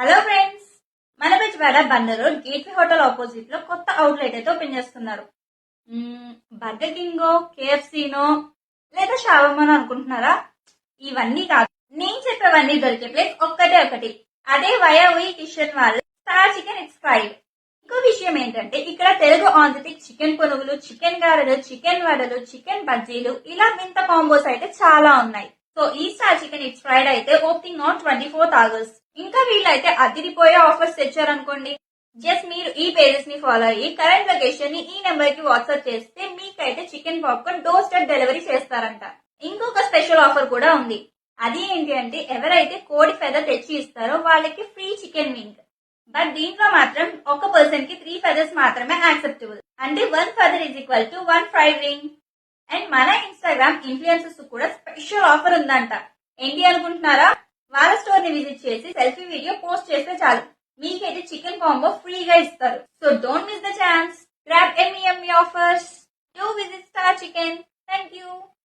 Hello friends, మన Bezawada Bandar road gateway hotel opposite లో కొత్త అవుట్లెట్ అయితే ఓపెన్ చేస్తున్నారు. బర్గర్ కింగో, కేఎఫ్సీనో లేదా షావర్మానో అనుకుంటున్నారా? ఇవన్నీ కాదు, నేను చెప్పేవన్నీ దొరికే ప్లేస్ ఒక్కటే ఒకటి. అదే వయావి కిచెన్ వాళ్ళ స్టార్ చికెన్ ఇట్స్ ఫ్రైడ్. ఇంకో విషయం ఏంటంటే ఇక్కడ తెలుగు ఆంధ్రటిక్ చికెన్ పునుగులు, చికెన్ గారెలు, చికెన్ వడలు, చికెన్ బజ్జీలు ఇలా వింత కాంబోస్ అయితే చాలా ఉన్నాయి. సో ఈ స్టార్ చికెన్ ఇట్స్ ఫ్రైడ్ అయితే ఓపెనింగ్ ఆన్ 24th August. ఇంకా వీళ్ళైతే అదిరిపోయే ఆఫర్స్ తెచ్చారనుకోండి. జస్ట్ మీరు ఈ పేజెస్ ని ఫాలో అయ్యి కరెంట్ లొకేషన్ ని ఈ నెంబర్ కి వాట్సాప్ చేస్తే మీకైతే chicken popcorn door step delivery చేస్తారంట. ఇంకొక స్పెషల్ ఆఫర్ కూడా ఉంది. అది ఏంటి అంటే ఎవరైతే కోడి ఫెదర్ తెచ్చి ఇస్తారో వాళ్ళకి ఫ్రీ చికెన్ వింగ్. బట్ దీంట్లో మాత్రం ఒక పర్సన్ కి 3 ఫెదర్స్ మాత్రమే యాక్సెప్టబుల్. అంటే 1 feather is equal to 1 fried wing. And మన ఇన్స్టాగ్రామ్ ఇన్ఫ్లుయెన్సర్స్ కూడా స్పెషల్ ఆఫర్ ఉందంట. ఏంటి అనుకుంటున్నారా? వాళ్ళ స్టోర్ ని విజిట్ చేసి సెల్ఫీ వీడియో పోస్ట్ చేస్తే చాలు, మీకైతే చికెన్ కాంబో ఫ్రీగా ఇస్తారు. So don't miss the chance. Grab Emmy offers. Do visit star chicken. Thank you.